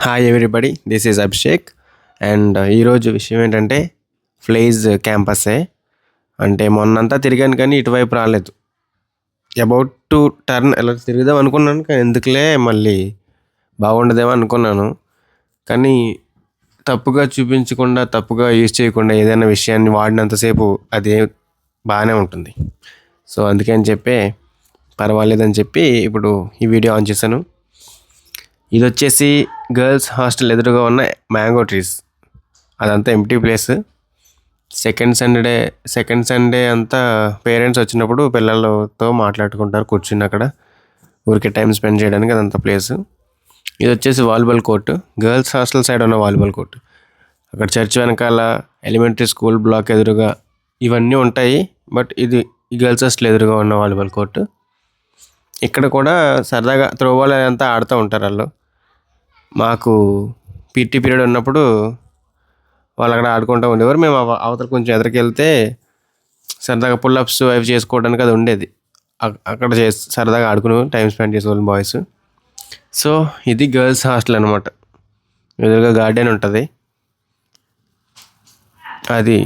Hi everybody, this is Abhishek. And ఈరోజు విషయం ఏంటంటే ఫ్లేజ్ క్యాంపస్సే. అంటే మొన్నంతా తిరిగాను కానీ ఇటువైపు రాలేదు. అబౌట్ టు టర్న్ ఎలా తిరుగుదాం అనుకున్నాను, కానీ ఎందుకులే మళ్ళీ బాగుండదేమో అనుకున్నాను. కానీ తప్పుగా చూపించకుండా, తప్పుగా యూజ్ చేయకుండా ఏదైనా విషయాన్ని వాడినంతసేపు అది బాగానే ఉంటుంది. సో అందుకని చెప్పి పర్వాలేదని చెప్పి ఇప్పుడు ఈ వీడియో ఆన్ చేశాను. ఇది వచ్చేసి గర్ల్స్ హాస్టల్ ఎదురుగా ఉన్న మ్యాంగో ట్రీస్. అదంతా ఎంప్టీ ప్లేస్. సెకండ్ సండే అంతా పేరెంట్స్ వచ్చినప్పుడు పిల్లలతో మాట్లాడుకుంటారు కూర్చుని అక్కడ ఊరికే టైం స్పెండ్ చేయడానికి అదంతా ప్లేస్. ఇది వచ్చేసి volleyball court, girls hostel side ఉన్న వాలీబాల్ కోర్టు. అక్కడ చర్చ్ వెనకాల ఎలిమెంటరీ స్కూల్ బ్లాక్ ఎదురుగా ఇవన్నీ ఉంటాయి. బట్ ఇది గర్ల్స్ హాస్టల్ ఎదురుగా ఉన్న వాలీబాల్ కోర్టు. ఇక్కడ కూడా సరదాగా త్రోబాల్ అంతా ఆడుతూ ఉంటారు వాళ్ళు. మాకు పీటీ పీరియడ్ ఉన్నప్పుడు వాళ్ళు అక్కడ ఆడుకుంటూ ఉండేవారు. మేము అవతల కొంచెం ఎదురుకి వెళ్తే సరదాగా పుల్అప్స్ అవి చేసుకోవడానికి అది ఉండేది. అక్కడ సరదాగా ఆడుకుని టైం స్పెండ్ చేసేవాళ్ళం బాయ్స్. సో ఇది గర్ల్స్ హాస్టల్ అనమాట. ఎదురుగా గార్డెన్ ఉంటుంది, అది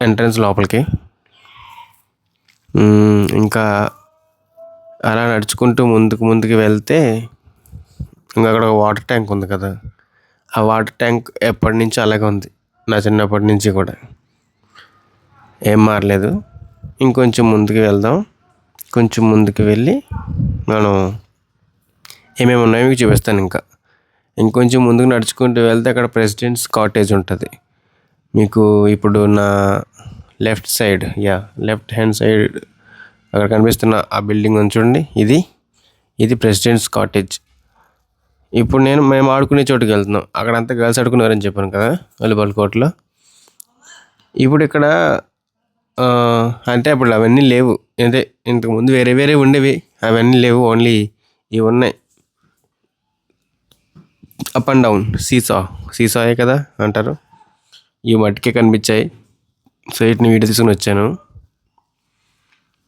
ఎంట్రన్స్ లోపలికి. ఇంకా అలా నడుచుకుంటూ ముందుకు వెళ్తే ఇంకా అక్కడ ఒక వాటర్ ట్యాంక్ ఉంది కదా, ఆ వాటర్ ట్యాంక్ ఎప్పటి నుంచో అలాగే ఉంది, నా చిన్నప్పటి నుంచి కూడా ఏం మారలేదు. ఇంకొంచెం ముందుకు వెళ్దాం. కొంచెం ముందుకు వెళ్ళి మనం ఏమేమి ఉన్నాయో మీకు చూపిస్తాను. ఇంకొంచెం ముందుకు నడుచుకుంటూ వెళ్తే అక్కడ ప్రెసిడెంట్స్ కాటేజ్ ఉంటుంది. మీకు ఇప్పుడు నా లెఫ్ట్ హ్యాండ్ సైడ్ అక్కడ కనిపిస్తున్న ఆ బిల్డింగ్ ఉంది చూడండి, ఇది ప్రెసిడెంట్స్ కాటేజ్. ఇప్పుడు మేము ఆడుకునే చోటుకి వెళ్తున్నాం. అక్కడంతా గర్ల్స్ ఆడుకున్నారని చెప్పాను కదా వాలీబాల్ కోర్టులో. ఇప్పుడు ఇక్కడ అంటే అప్పుడు అవన్నీ లేవు. అంటే ఇంతకుముందు వేరే ఉండేవి, అవన్నీ లేవు. ఓన్లీ ఇవి ఉన్నాయి, అప్ అండ్ డౌన్ సీసాయే కదా అంటారు. ఇవి మట్టికే కనిపించాయి. సో వీటిని వీడియో తీసుకుని వచ్చాను.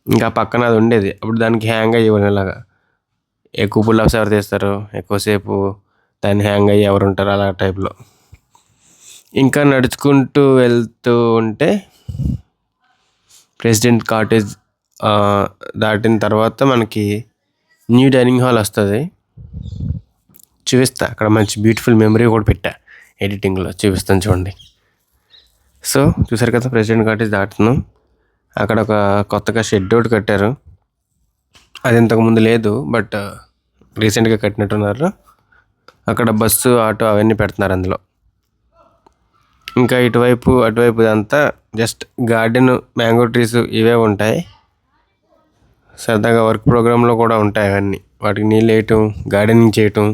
ఇంకా పక్కన అది ఉండేది, అప్పుడు దానికి హ్యాంగ్ అయ్యేవాళ్ళు. ఇలాగా ఎక్కువ పుల్అప్స్ ఎవరు తీస్తారు, ఎక్కువసేపు దాన్ని హ్యాంగ్ అయ్యి ఎవరు ఉంటారు, అలా టైప్లో. ఇంకా నడుచుకుంటూ వెళ్తూ ఉంటే ప్రెసిడెంట్ కాటేజ్ దాటిన తర్వాత మనకి న్యూ డైనింగ్ హాల్ వస్తుంది. చూపిస్తా, అక్కడ మంచి బ్యూటిఫుల్ మెమరీ కూడా పెట్టా, ఎడిటింగ్లో చూపిస్తాను చూడండి. సో చూసారు కదా, ప్రెసిడెంట్ కాటేజ్ దాటుతున్నాం. అక్కడ ఒక కొత్తగా షెడ్ ఒకటి కట్టారు. అది ఇంతకుముందు లేదు, బట్ రీసెంట్గా కట్టినట్టున్నారు. అక్కడ బస్సు, ఆటో అవన్నీ పెడుతున్నారు అందులో. ఇంకా అటువైపు అంతా జస్ట్ గార్డెన్, మ్యాంగో ట్రీస్ ఇవే ఉంటాయి. సరదాగా వర్క్ ప్రోగ్రాంలో కూడా ఉంటాయి అవన్నీ. వాటికి నీళ్ళు వేయటం, గార్డెనింగ్ చేయటం,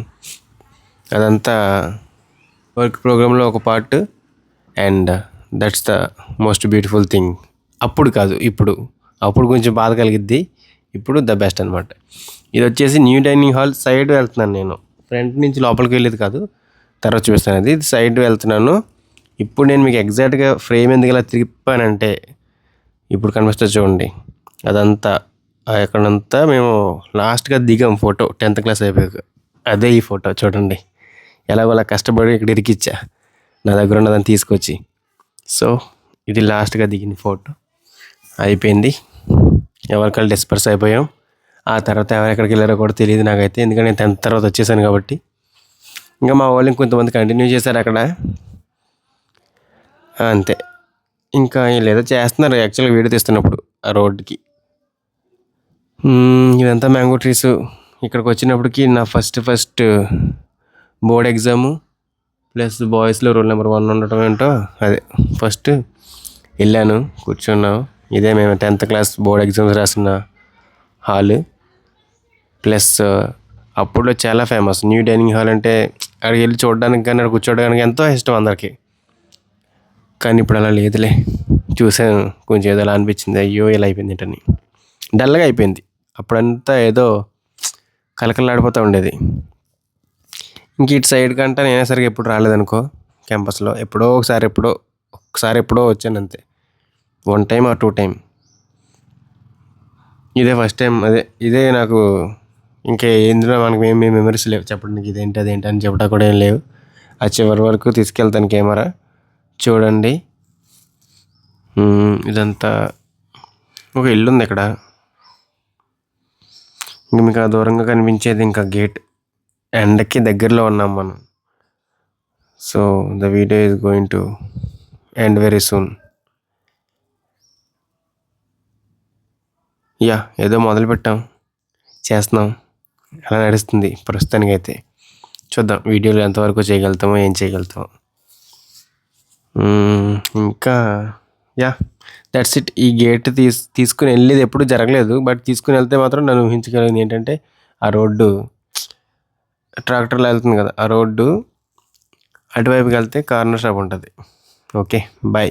అదంతా వర్క్ ప్రోగ్రాంలో ఒక part. And that's the most beautiful thing. అప్పుడు కాదు, అప్పుడు కొంచెం బాధ కలిగిద్ది, ఇప్పుడు ద బెస్ట్ అనమాట. ఇది వచ్చేసి న్యూ డైనింగ్ హాల్ సైడ్ వెళ్తున్నాను నేను. ఫ్రంట్ నుంచి లోపలికి వెళ్ళేది కాదు, తర్వాత చూపిస్తాను. ఇది సైడ్ వెళ్తున్నాను. ఇప్పుడు నేను మీకు ఎగ్జాక్ట్గా ఫ్రేమ్ ఎందుకు ఇలా తిరిగిపోయానంటే, ఇప్పుడు కనిపిస్తుంది చూడండి, అదంతా ఎక్కడంతా మేము లాస్ట్గా దిగాం ఫోటో 10th క్లాస్ అయిపోయాక. అదే ఈ ఫోటో చూడండి. ఎలాగోలా కష్టపడి ఇక్కడ ఇరికిచ్చా నా దగ్గర ఉన్నదాన్ని తీసుకొచ్చి. సో ఇది లాస్ట్గా దిగిన ఫోటో. అయిపోయింది, ఎవరికైనా డిస్పర్స్ అయిపోయాం. ఆ తర్వాత ఎవరెక్కడికి వెళ్ళారో కూడా తెలియదు నాకైతే, ఎందుకంటే నేను 10th తర్వాత వచ్చేసాను కాబట్టి. ఇంకా మా వాళ్ళు ఇంకొంతమంది కంటిన్యూ చేశారు అక్కడ, అంతే. ఇంకా వీళ్ళేదో చేస్తున్నారు యాక్చువల్గా వీడియో తీస్తున్నప్పుడు ఆ రోడ్డుకి. ఇదంతా మ్యాంగో ట్రీస్. ఇక్కడికి వచ్చినప్పటికి నా ఫస్ట్ బోర్డ్ ఎగ్జాము ప్లస్ బాయ్స్లో రోల్ నెంబర్ 1 ఉండటం ఏంటో అదే ఫస్ట్ వెళ్ళాను, కూర్చున్నాం. ఇదే మేము 10th క్లాస్ బోర్డ్ ఎగ్జామ్స్ రాసిన హాల్. ప్లస్ అప్పుడులో చాలా ఫేమస్ న్యూ డైనింగ్ హాల్ అంటే, అక్కడికి వెళ్ళి చూడడానికి కానీ అక్కడ కూర్చోడానికి ఎంతో ఇష్టం అందరికీ. కానీ ఇప్పుడు అలా లేదులే. చూసాను, కొంచెం ఏదో అలా అనిపించింది, అయ్యో ఇలా అయిపోయింది ఏంటని. డల్గా అయిపోయింది. అప్పుడంతా ఏదో కలకలాడిపోతూ ఉండేది. ఇంక ఇటు సైడ్ కంటే నేనే సరిగా ఎప్పుడు రాలేదనుకో క్యాంపస్లో. ఒకసారి ఎప్పుడో వచ్చాను అంతే, 1 time or 2 time. ఇదే ఫస్ట్ టైం. ఇదే నాకు. ఇంకా ఇందులో మనకి ఏమి మెమరీస్ లేవు చెప్పడానికి, ఇదేంటి అదేంటి అని చెప్పడం కూడా ఏం లేవు. ఆ చివరి వరకు తీసుకెళ్తాను కెమెరా. చూడండి, ఇదంతా ఒక ఇల్లు ఉంది ఇక్కడ. ఇంక మీకు ఆ దూరంగా కనిపించేది ఇంకా గేట్. ఎండకి దగ్గరలో ఉన్నాం మనం. So the video is going to end very soon. ఏదో మొదలుపెట్టాం, చేస్తున్నాం, అలా నడుస్తుంది ప్రస్తుతానికైతే. చూద్దాం వీడియోలో ఎంతవరకు చేయగలుగుతామో, ఏం చేయగలుగుతామో. ఇంకా దట్స్ ఇట్. ఈ గేట్ తీసుకుని వెళ్ళేది ఎప్పుడు జరగలేదు, బట్ తీసుకుని వెళ్తే మాత్రం నన్ను ఊహించగలిగింది ఏంటంటే ఆ రోడ్డు ట్రాక్టర్లో వెళ్తుంది కదా, ఆ రోడ్డు అటువైపుకి వెళ్తే కార్నర్ షాప్ ఉంటుంది. Okay, bye.